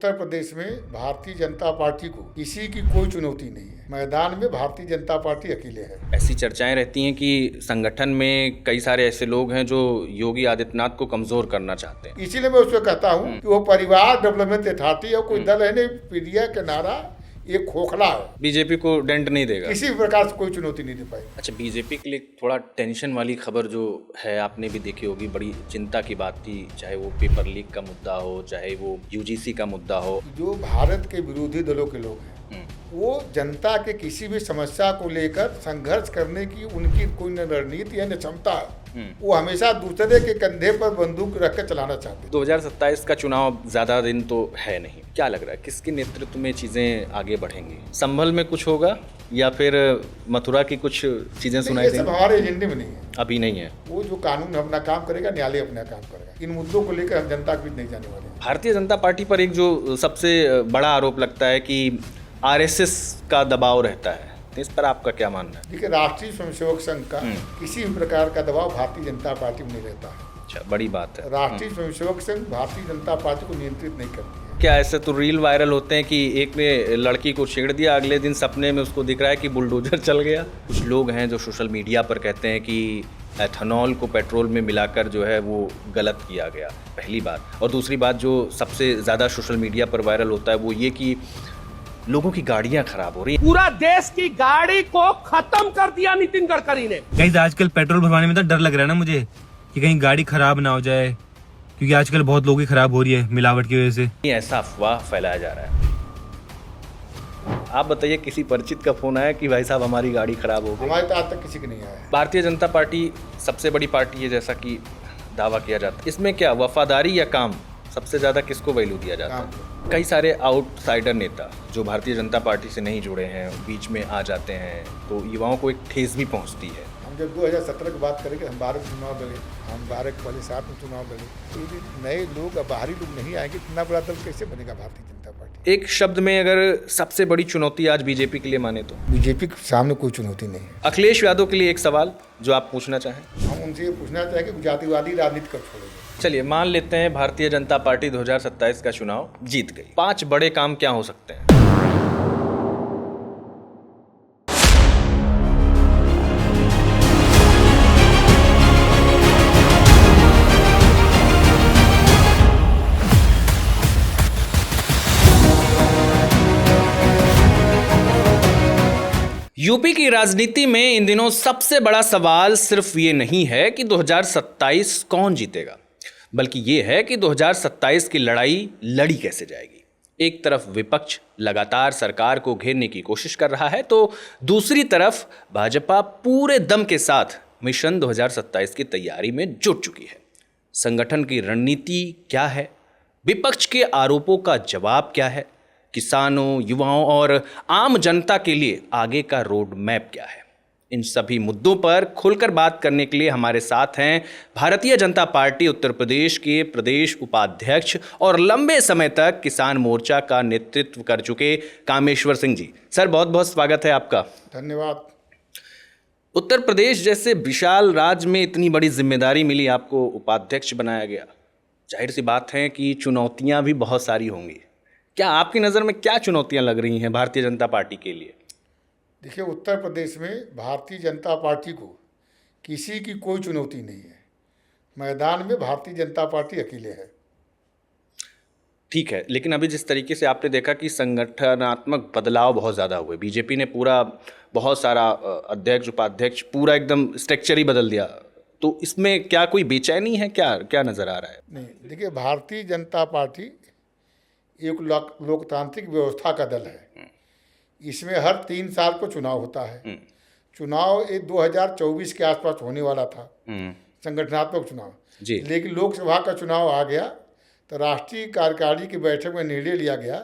उत्तर प्रदेश में भारतीय जनता पार्टी को किसी की कोई चुनौती नहीं है। मैदान में भारतीय जनता पार्टी अकेले है। ऐसी चर्चाएं रहती हैं कि संगठन में कई सारे ऐसे लोग हैं जो योगी आदित्यनाथ को कमजोर करना चाहते हैं। इसीलिए मैं उसको कहता हूं कि वो परिवार डेवलपमेंट अथॉरिटी और कोई दल है नहीं। पीडीए का नारा ये खोखला है। बीजेपी को डेंट नहीं देगा, किसी भी प्रकार से कोई चुनौती नहीं दे पाएगी। अच्छा, बीजेपी के लिए थोड़ा टेंशन वाली खबर जो है आपने भी देखी होगी, बड़ी चिंता की बात थी, चाहे वो पेपर लीक का मुद्दा हो, चाहे वो यूजीसी का मुद्दा हो। जो भारत के विरोधी दलों के लोग हैं वो जनता के किसी भी समस्या को लेकर संघर्ष करने की उनकी कोई न रणनीति है न क्षमता है। वो हमेशा दूसरे के कंधे पर बंदूक रखकर चलाना चाहते हैं। 2027 का चुनाव ज्यादा दिन तो है नहीं, क्या लग रहा है किसके नेतृत्व में चीजें आगे बढ़ेंगी? संभल में कुछ होगा या फिर मथुरा की कुछ चीजें सुनाई देंगी? हमारे एजेंडे में नहीं है, अभी नहीं है। वो जो कानून अपना काम करेगा, न्यायालय अपना काम करेगा। इन मुद्दों को लेकर हम जनता के बीच नहीं जाने वाले। भारतीय जनता पार्टी पर एक जो सबसे बड़ा आरोप लगता है कि आरएसएस का दबाव रहता है, इस पर आपका क्या मानना है? देखिए, राष्ट्रीय स्वयंसेवक संघ का किसी भी प्रकार का दबाव भारतीय जनता पार्टी में नहीं रहता है। अच्छा, बड़ी बात है। राष्ट्रीय स्वयंसेवक संघ भारतीय जनता पार्टी को नियंत्रित नहीं करती है। क्या ऐसे तो रील वायरल होते हैं कि एक ने लड़की को छेड़ दिया, अगले दिन सपने में उसको दिख रहा है कि बुलडोजर चल गया। कुछ लोग हैं जो सोशल मीडिया पर कहते हैं कि एथेनॉल को पेट्रोल में मिलाकर जो है वो गलत किया गया, पहली बात। और दूसरी बात जो सबसे ज़्यादा सोशल मीडिया पर वायरल होता है वो ये कि लोगों की गाड़ियां खराब हो रही हैं। पूरा देश की गाड़ी को खत्म कर दिया नितिन गडकरी ने। कहीं आजकल पेट्रोल भरवाने में तो डर लग रहा है ना मुझे कि कहीं गाड़ी खराब ना हो जाए, क्योंकि आजकल बहुत लोगों की खराब हो रही है मिलावट की वजह से। ऐसा अफवाह फैलाया जा रहा है। आप बताइए, किसी परिचित का फोन आया कि भाई साहब हमारी गाड़ी खराब हो गई? हमारे तो आज तक किसी का नहीं आया है। भारतीय जनता पार्टी सबसे बड़ी पार्टी है जैसा कि दावा किया जाता है, इसमें क्या वफादारी या काम सबसे ज्यादा किसको वैल्यू दिया जाता है? कई सारे आउटसाइडर नेता जो भारतीय जनता पार्टी से नहीं जुड़े हैं बीच में आ जाते हैं तो युवाओं को एक ठेस भी पहुंचती है। हम जब 2017 की बात करेंगे, हम 12 चुनाव लड़े, हम 12 के पहले 7 में चुनाव लड़े, तो ये नए लोग, बाहरी लोग नहीं आएंगे, इतना बड़ा दल कैसे बनेगा भारतीय जनता पार्टी? एक शब्द में अगर सबसे बड़ी चुनौती आज बीजेपी के लिए माने तो? बीजेपी के सामने कोई चुनौती नहीं है। अखिलेश यादव के लिए एक सवाल जो आप पूछना चाहें? हम उनसे ये पूछना चाहेंगे कि जातिवादी राजनीति कब छोड़ेंगे? चलिए मान लेते हैं भारतीय जनता पार्टी 2027 का चुनाव जीत गई, 5 बड़े काम क्या हो सकते हैं? यूपी की राजनीति में इन दिनों सबसे बड़ा सवाल सिर्फ ये नहीं है कि 2027 कौन जीतेगा, बल्कि ये है कि 2027 की लड़ाई लड़ी कैसे जाएगी। एक तरफ विपक्ष लगातार सरकार को घेरने की कोशिश कर रहा है तो दूसरी तरफ भाजपा पूरे दम के साथ मिशन 2027 की तैयारी में जुट चुकी है। संगठन की रणनीति क्या है, विपक्ष के आरोपों का जवाब क्या है, किसानों, युवाओं और आम जनता के लिए आगे का रोड मैप क्या है, इन सभी मुद्दों पर खुलकर बात करने के लिए हमारे साथ हैं भारतीय जनता पार्टी उत्तर प्रदेश के प्रदेश उपाध्यक्ष और लंबे समय तक किसान मोर्चा का नेतृत्व कर चुके कामेश्वर सिंह जी। सर, बहुत बहुत स्वागत है आपका। धन्यवाद। उत्तर प्रदेश जैसे विशाल राज्य में इतनी बड़ी जिम्मेदारी मिली, आपको उपाध्यक्ष बनाया गया, जाहिर सी बात है कि चुनौतियां भी बहुत सारी होंगी। क्या आपकी नज़र में क्या चुनौतियां लग रही हैं भारतीय जनता पार्टी के लिए? देखिए, उत्तर प्रदेश में भारतीय जनता पार्टी को किसी की कोई चुनौती नहीं है। मैदान में भारतीय जनता पार्टी अकेले है। ठीक है, लेकिन अभी जिस तरीके से आपने देखा कि संगठनात्मक बदलाव बहुत ज़्यादा हुए, बीजेपी ने पूरा बहुत सारा अध्यक्ष उपाध्यक्ष पूरा एकदम स्ट्रक्चर ही बदल दिया, तो इसमें क्या कोई बेचैनी है, क्या क्या नज़र आ रहा है? नहीं, देखिए, भारतीय जनता पार्टी एक लोकतांत्रिक व्यवस्था का दल है। इसमें हर 3 साल को चुनाव होता है। चुनाव 2024 के आसपास होने वाला था, संगठनात्मक चुनाव, लेकिन लोकसभा का चुनाव आ गया तो राष्ट्रीय कार्यकारिणी की बैठक में निर्णय लिया गया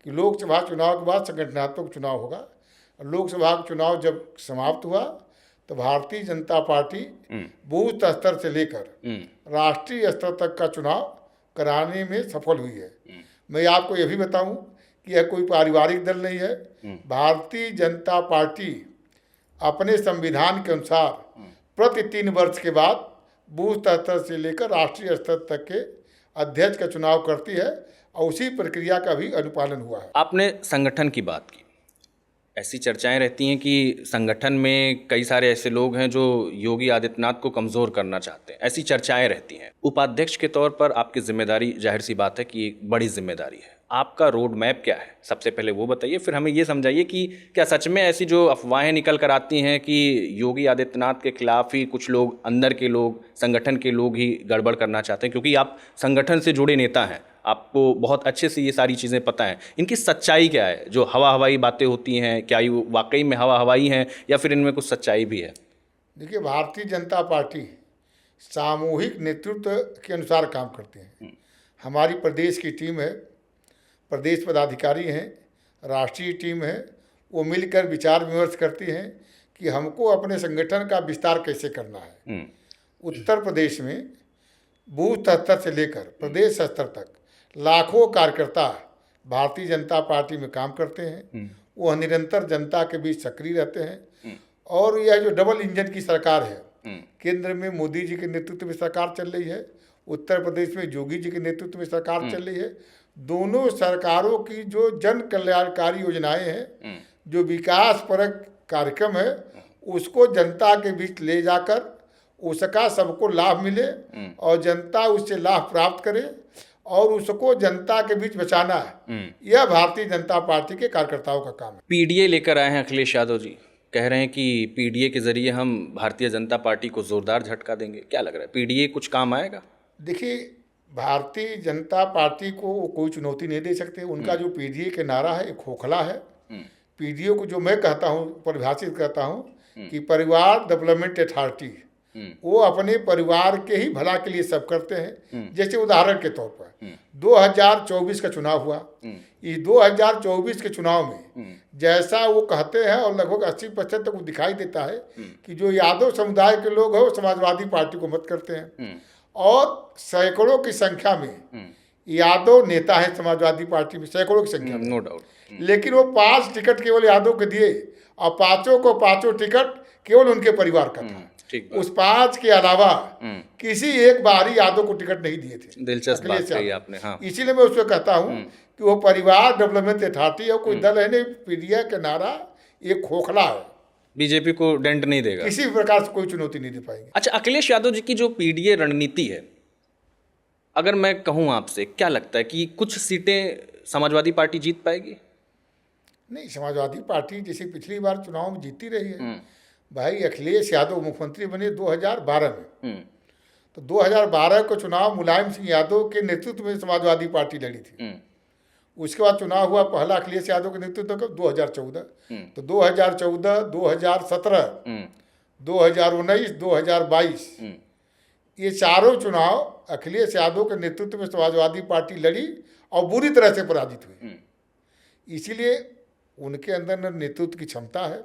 कि लोकसभा चुनाव के बाद संगठनात्मक चुनाव होगा। लोकसभा का चुनाव जब समाप्त हुआ तो भारतीय जनता पार्टी बूथ स्तर से लेकर राष्ट्रीय स्तर तक का चुनाव कराने में सफल हुई है। मैं आपको यह भी बताऊं कि यह कोई पारिवारिक दल नहीं है। भारतीय जनता पार्टी अपने संविधान के अनुसार प्रति 3 वर्ष के बाद बूथ स्तर से लेकर राष्ट्रीय स्तर तक के अध्यक्ष का चुनाव करती है और उसी प्रक्रिया का भी अनुपालन हुआ है। आपने संगठन की बात की, ऐसी चर्चाएं रहती हैं कि संगठन में कई सारे ऐसे लोग हैं जो योगी आदित्यनाथ को कमज़ोर करना चाहते हैं, ऐसी चर्चाएं रहती हैं। उपाध्यक्ष के तौर पर आपकी जिम्मेदारी जाहिर सी बात है कि एक बड़ी जिम्मेदारी है। आपका रोड मैप क्या है, सबसे पहले वो बताइए, फिर हमें ये समझाइए कि क्या सच में ऐसी जो अफवाहें निकल कर आती हैं कि योगी आदित्यनाथ के खिलाफ ही कुछ लोग, अंदर के लोग, संगठन के लोग ही गड़बड़ करना चाहते हैं? क्योंकि आप संगठन से जुड़े नेता हैं, आपको बहुत अच्छे से ये सारी चीज़ें पता हैं। इनकी सच्चाई क्या है? जो हवा हवाई बातें होती हैं, क्या ये वाकई में हवा हवाई हैं या फिर इनमें कुछ सच्चाई भी है? देखिए, भारतीय जनता पार्टी सामूहिक नेतृत्व के अनुसार काम करते हैं। हमारी प्रदेश की टीम है, प्रदेश पदाधिकारी हैं, राष्ट्रीय टीम है, वो मिलकर विचार विमर्श करती हैं कि हमको अपने संगठन का विस्तार कैसे करना है। उत्तर प्रदेश में बूथ स्तर से लेकर प्रदेश स्तर तक लाखों कार्यकर्ता भारतीय जनता पार्टी में काम करते हैं। वो निरंतर जनता के बीच सक्रिय रहते हैं। और यह जो डबल इंजन की सरकार है, केंद्र में मोदी जी के नेतृत्व में सरकार चल रही है, उत्तर प्रदेश में योगी जी के नेतृत्व में सरकार चल रही है। दोनों सरकारों की जो जन कल्याणकारी योजनाएं हैं, जो विकास परक कार्यक्रम है, उसको जनता के बीच ले जाकर उसका सबको लाभ मिले और जनता उससे लाभ प्राप्त करे और उसको जनता के बीच बचाना है, यह भारतीय जनता पार्टी के कार्यकर्ताओं का काम है। पीडीए लेकर आए हैं अखिलेश यादव जी, कह रहे हैं कि पीडीए के जरिए हम भारतीय जनता पार्टी को जोरदार झटका देंगे। क्या लग रहा है, पीडीए कुछ काम आएगा? देखिए, भारतीय जनता पार्टी को वो कोई चुनौती नहीं दे सकते। उनका जो पीडीए के नारा है, एक खोखला है। पीडीए को जो मैं कहता हूँ, परिभाषित करता हूँ कि परिवार डेवलपमेंट अथॉरिटी, वो अपने परिवार के ही भला के लिए सब करते हैं। जैसे उदाहरण के तौर पर 2024 का चुनाव हुआ, इस 2024 के चुनाव में जैसा वो कहते हैं और लगभग 80% तक वो दिखाई देता है कि जो यादव समुदाय के लोग हैं वो समाजवादी पार्टी को मत करते हैं और सैकड़ों की संख्या में यादव नेता हैं समाजवादी पार्टी में, सैकड़ों की संख्या में, नो डाउट। लेकिन वो 5 टिकट केवल यादव को दिए और पांचों को पांचों टिकट केवल उनके परिवार का था। उस 5 के अलावा किसी एक बाहरी यादव को टिकट नहीं दिए थे। दिलचस्प बात कही आपने। हाँ, इसीलिए मैं उसको कहता हूँ कि वो परिवार डेवलपमेंट अथॉरिटी है, कोई दल है नहीं। पीडीए का नारा एक खोखला है, बीजेपी को डेंट नहीं देगा, किसी भी प्रकार से कोई चुनौती नहीं दे पाएंगे। अच्छा, अखिलेश यादव जी की जो पीडीए रणनीति है, अगर मैं कहूँ आपसे, क्या लगता है कि कुछ सीटें समाजवादी पार्टी जीत पाएगी? नहीं, समाजवादी पार्टी जैसे पिछली बार चुनाव में जीती रही है। भाई, अखिलेश यादव मुख्यमंत्री बने 2012 में, तो 2012 का चुनाव मुलायम सिंह यादव के नेतृत्व में समाजवादी पार्टी लड़ी थी। उसके बाद चुनाव हुआ पहला अखिलेश यादव के नेतृत्व का 2014, तो 2014, 2017, 2019, 2022 ये चारों चुनाव अखिलेश यादव के नेतृत्व में समाजवादी पार्टी लड़ी और बुरी तरह से पराजित हुई। इसीलिए उनके अंदर न नेतृत्व की क्षमता है,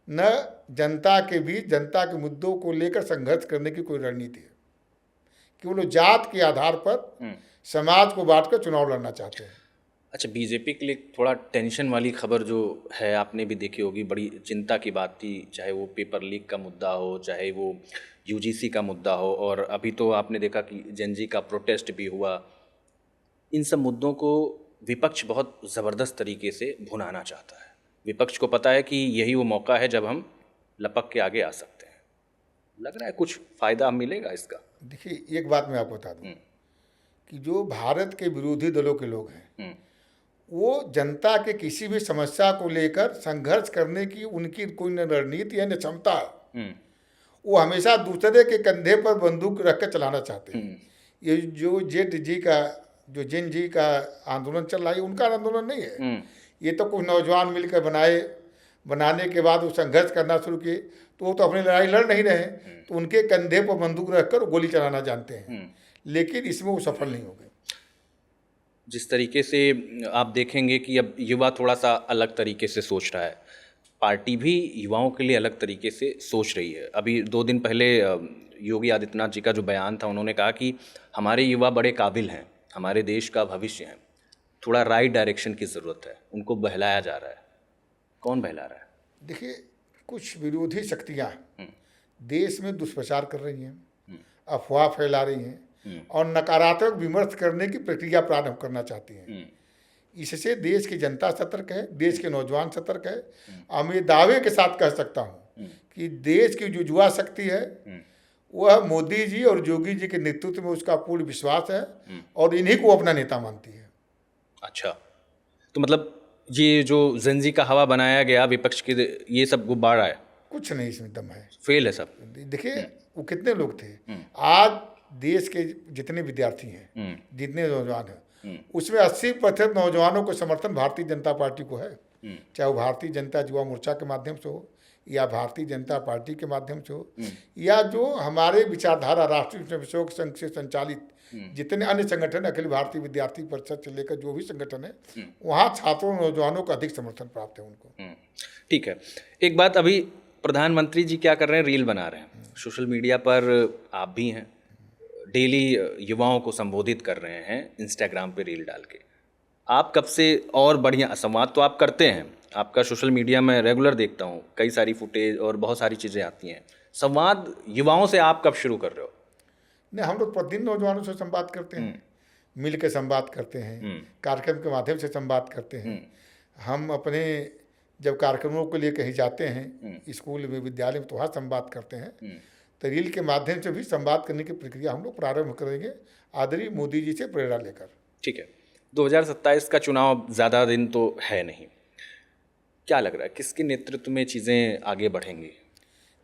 न जनता के बीच जनता के मुद्दों को लेकर संघर्ष करने की कोई रणनीति है। केवल जात के आधार पर समाज को बांटकर चुनाव लड़ना चाहते हैं। अच्छा, बीजेपी के लिए थोड़ा टेंशन वाली खबर जो है, आपने भी देखी होगी, बड़ी चिंता की बात थी, चाहे वो पेपर लीक का मुद्दा हो, चाहे वो यूजीसी का मुद्दा हो, और अभी तो आपने देखा कि जेनजी का प्रोटेस्ट भी हुआ। इन सब मुद्दों को विपक्ष बहुत ज़बरदस्त तरीके से भुनाना चाहता है। विपक्ष को पता है कि यही वो मौका है जब हम लपक के आगे आ सकते हैं। लग रहा है कुछ फ़ायदा मिलेगा इसका? देखिए, एक बात मैं आपको बता दूं कि जो भारत के विरोधी दलों के लोग हैं, वो जनता के किसी भी समस्या को लेकर संघर्ष करने की उनकी कोई न रणनीति है न क्षमता है। वो हमेशा दूसरे के कंधे पर बंदूक रख कर चलाना चाहते हैं। ये जो जेन जी का आंदोलन चल रहा है, उनका आंदोलन नहीं है। ये तो कुछ नौजवान मिलकर बनाने के बाद वो संघर्ष करना शुरू किए, तो वो तो अपनी लड़ाई लड़ नहीं रहे, तो उनके कंधे पर बंदूक रखकर गोली चलाना जानते हैं, लेकिन इसमें वो सफल नहीं हो गए। जिस तरीके से आप देखेंगे कि अब युवा थोड़ा सा अलग तरीके से सोच रहा है, पार्टी भी युवाओं के लिए अलग तरीके से सोच रही है। अभी 2 दिन पहले योगी आदित्यनाथ जी का जो बयान था, उन्होंने कहा कि हमारे युवा बड़े काबिल हैं, हमारे देश का भविष्य हैं, थोड़ा राइट डायरेक्शन की ज़रूरत है, उनको बहलाया जा रहा है। कौन बहला रहा है? देखिए, कुछ विरोधी शक्तियाँ देश में दुष्प्रचार कर रही हैं, अफवाह फैला रही हैं, और नकारात्मक विमर्श करने की प्रक्रिया प्रारंभ करना चाहती हैं। इससे देश की जनता सतर्क है, देश के नौजवान सतर्क है। और मैं दावे के साथ कह सकता हूँ कि देश की जो युवा शक्ति है वह मोदी जी और योगी जी के नेतृत्व में उसका पूर्ण विश्वास है और इन्हीं को अपना नेता मानती है। अच्छा, तो मतलब ये जो जेनजी का हवा बनाया गया विपक्ष के, ये सब गुब्बारा है, कुछ नहीं इसमें दम है, फेल है सब। देखिए वो कितने लोग थे, आज देश के जितने विद्यार्थी हैं, जितने नौजवान हैं, उसमें 80% नौजवानों को समर्थन भारतीय जनता पार्टी को है। चाहे वो भारतीय जनता युवा मोर्चा के माध्यम से हो या भारतीय जनता पार्टी के माध्यम से हो या जो हमारे विचारधारा राष्ट्रीय स्वयंसेवक संघ से संचालित जितने अन्य संगठन, अखिल भारतीय विद्यार्थी परिषद से लेकर जो भी संगठन है, वहाँ छात्रों नौजवानों को अधिक समर्थन प्राप्त है उनको। ठीक है, एक बात, अभी प्रधानमंत्री जी क्या कर रहे हैं, रील बना रहे हैं, सोशल मीडिया पर आप भी हैं, डेली युवाओं को संबोधित कर रहे हैं इंस्टाग्राम पे रील डाल के। आप कब से, और बढ़िया संवाद तो आप करते हैं, आपका सोशल मीडिया में रेगुलर देखता हूँ, कई सारी फुटेज और बहुत सारी चीज़ें आती हैं, संवाद युवाओं से आप कब शुरू कर रहे हो? नहीं, हम लोग प्रतिदिन नौजवानों से संवाद करते हैं, मिल के संवाद करते हैं, कार्यक्रम के माध्यम से संवाद करते हैं। हम अपने जब कार्यक्रमों के लिए कहीं जाते हैं, स्कूल में, विद्यालय में, तो वहाँ संवाद करते हैं। तो रील के माध्यम से भी संवाद करने की प्रक्रिया हम लोग प्रारंभ करेंगे, आदरणीय मोदी जी से प्रेरणा लेकर। ठीक है, 2027 का चुनाव ज़्यादा दिन तो है नहीं, क्या लग रहा है किसके नेतृत्व में चीज़ें आगे बढ़ेंगी?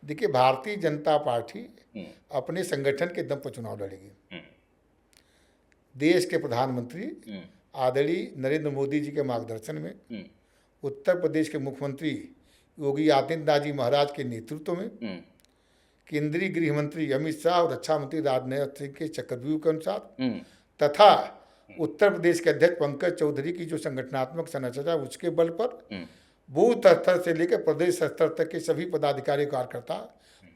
देखिए, भारतीय जनता पार्टी अपने संगठन के दम पर चुनाव लड़ेगी। देश के प्रधानमंत्री आदरणीय नरेंद्र मोदी जी के मार्गदर्शन में, उत्तर प्रदेश के मुख्यमंत्री योगी आदित्यनाथ जी महाराज के नेतृत्व में, केंद्रीय गृह मंत्री अमित शाह और रक्षा मंत्री राजनाथ सिंह के चक्रव्यूह के अनुसार तथा उत्तर प्रदेश के अध्यक्ष पंकज चौधरी की जो संगठनात्मक संरचना है उसके बल पर बूथ स्तर से लेकर प्रदेश स्तर तक के सभी पदाधिकारी कार्यकर्ता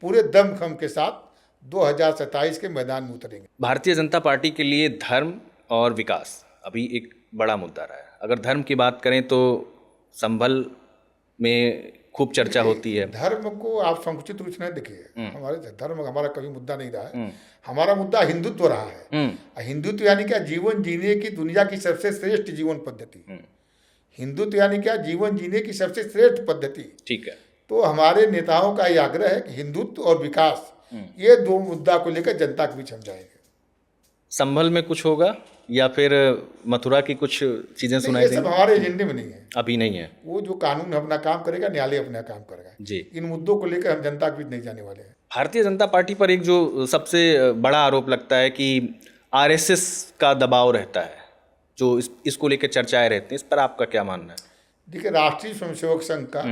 पूरे दमखम के साथ 2027 के मैदान में उतरेंगे। भारतीय जनता पार्टी के लिए धर्म और विकास अभी एक बड़ा मुद्दा रहा है। अगर धर्म की बात करें तो संभल में खूब चर्चा होती है। धर्म को आप संकुचित रूप से नहीं देखिए, हमारे धर्म हमारा कभी मुद्दा नहीं रहा है। हमारा मुद्दा हिंदुत्व रहा है। हिंदुत्व यानी क्या? जीवन जीने की दुनिया की सबसे श्रेष्ठ जीवन पद्धति। हिंदुत्व यानी क्या? जीवन जीने की सबसे श्रेष्ठ पद्धति। ठीक है, तो हमारे नेताओं का ये आग्रह है कि हिंदुत्व और विकास, ये दो मुद्दा को लेकर जनता के बीच हम जाएंगे। संभल में कुछ होगा या फिर मथुरा की कुछ चीजें सुनाई देंगी? ये सब हमारे एजेंडे में नहीं है, अभी नहीं है। वो जो कानून अपना काम करेगा, न्यायालय अपना काम करेगा जी। इन मुद्दों को लेकर हम जनता के बीच नहीं जाने वाले हैं। भारतीय जनता पार्टी पर एक जो सबसे बड़ा आरोप लगता है कि आरएसएस का दबाव रहता है, जो इसको लेकर चर्चाएं रहती हैं, इस पर आपका क्या मानना है? देखिए, राष्ट्रीय स्वयंसेवक संघ का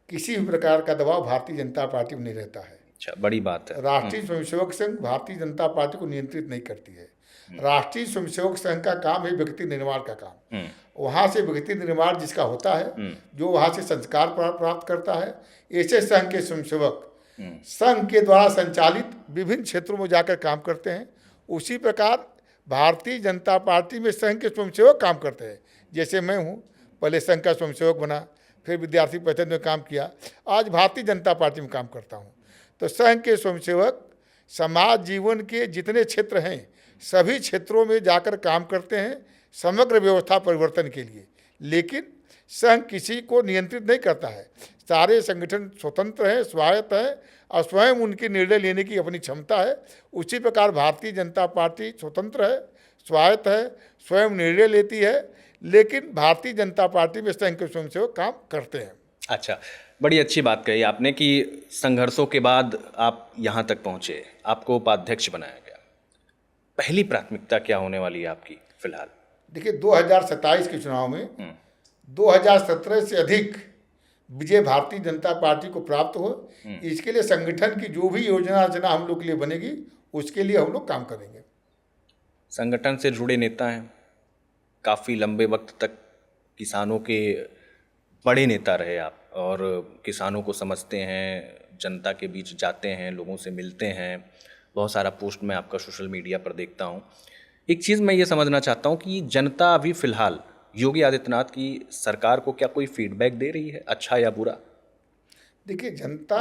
किसी भी प्रकार का दबाव भारतीय जनता पार्टी में नहीं रहता है। अच्छा, बड़ी बात है। राष्ट्रीय स्वयंसेवक संघ भारतीय जनता पार्टी को नियंत्रित नहीं करती है। राष्ट्रीय स्वयंसेवक संघ का काम है व्यक्ति निर्माण का काम। वहाँ से व्यक्ति निर्माण जिसका होता है, जो वहाँ से संस्कार प्राप्त करता है, ऐसे संघ के स्वयंसेवक संघ के द्वारा संचालित विभिन्न क्षेत्रों में जाकर काम करते हैं। उसी प्रकार भारतीय जनता पार्टी में संघ के स्वयंसेवक काम करते हैं। जैसे मैं हूँ, पहले संघ का स्वयंसेवक बना, फिर विद्यार्थी परिषद में काम किया, आज भारतीय जनता पार्टी में काम करता हूँ। तो संघ के स्वयंसेवक समाज जीवन के जितने क्षेत्र हैं सभी क्षेत्रों में जाकर काम करते हैं समग्र व्यवस्था परिवर्तन के लिए। लेकिन संघ किसी को नियंत्रित नहीं करता है। सारे संगठन स्वतंत्र हैं, स्वायत्त हैं और स्वयं उनके निर्णय लेने की अपनी क्षमता है। उसी प्रकार भारतीय जनता पार्टी स्वतंत्र है, स्वायत्त है, स्वयं निर्णय लेती है, लेकिन भारतीय जनता पार्टी में संघ के स्वयंसेवक काम करते हैं। अच्छा, बड़ी अच्छी बात कही आपने कि संघर्षों के बाद आप यहाँ तक पहुँचे, आपको उपाध्यक्ष बनाया गया। पहली प्राथमिकता क्या होने वाली है आपकी फिलहाल? देखिए, 2027 के चुनाव में 2017 से अधिक विजय भारतीय जनता पार्टी को प्राप्त हो, इसके लिए संगठन की जो भी योजना रचना हम लोग के लिए बनेगी उसके लिए हम लोग काम करेंगे। संगठन से जुड़े नेता हैं, काफ़ी लंबे वक्त तक किसानों के बड़े नेता रहे आप, और किसानों को समझते हैं, जनता के बीच जाते हैं, लोगों से मिलते हैं, बहुत सारा पोस्ट मैं आपका सोशल मीडिया पर देखता हूँ। एक चीज़ मैं ये समझना चाहता हूँ कि जनता अभी फ़िलहाल योगी आदित्यनाथ की सरकार को क्या कोई फीडबैक दे रही है, अच्छा या बुरा? देखिए, जनता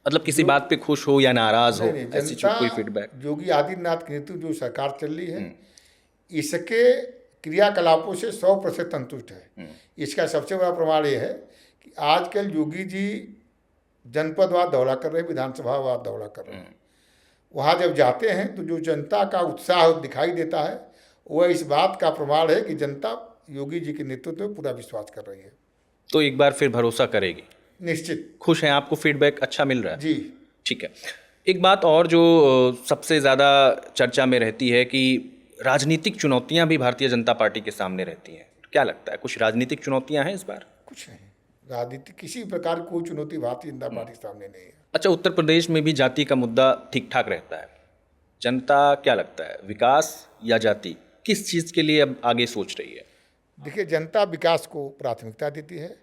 मतलब किसी बात पे खुश हो या नाराज हो, नहीं, ऐसी कोई जनता फीडबैक? योगी आदित्यनाथ के नेतृत्व जो सरकार चल रही है, इसके क्रियाकलापों से 100% संतुष्ट है। इसका सबसे बड़ा प्रमाण ये है कि आजकल योगी जी जनपदवार दौरा कर रहे हैं, विधानसभावार दौरा कर रहे हैं। वहाँ जब जाते हैं तो जो जनता का उत्साह दिखाई देता है, वह इस बात का प्रमाण है कि जनता योगी जी के नेतृत्व में पूरा विश्वास कर रही है। तो एक बार फिर भरोसा करेगी? निश्चित। खुश हैं, आपको फीडबैक अच्छा मिल रहा है? जी। ठीक है। एक बात और जो सबसे ज़्यादा चर्चा में रहती है कि राजनीतिक चुनौतियां भी भारतीय जनता पार्टी के सामने रहती हैं। क्या लगता है, कुछ राजनीतिक चुनौतियां हैं इस बार? कुछ नहीं, राजनीति किसी प्रकार की कोई चुनौती भारतीय जनता पार्टी के सामने नहीं है। अच्छा, उत्तर प्रदेश में भी जाति का मुद्दा ठीक ठाक रहता है। जनता क्या लगता है, विकास या जाति, किस चीज़ के लिए अब आगे सोच रही है? देखिए, जनता विकास को प्राथमिकता देती है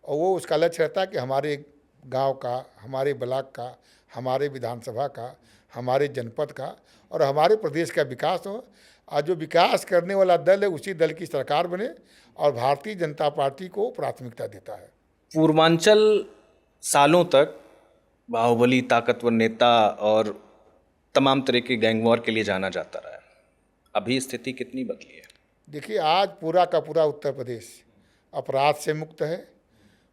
और वो उसका लक्ष्य रहता है कि हमारे गांव का, हमारे ब्लॉक का, हमारे विधानसभा का, हमारे जनपद का और हमारे प्रदेश का विकास हो। और जो विकास करने वाला दल है उसी दल की सरकार बने, और भारतीय जनता पार्टी को प्राथमिकता देता है। पूर्वांचल सालों तक बाहुबली, ताकतवर नेता और तमाम तरह के गैंगवॉर के लिए जाना जाता रहा है। अभी स्थिति कितनी बदली है? देखिए, आज पूरा का पूरा उत्तर प्रदेश अपराध से मुक्त है,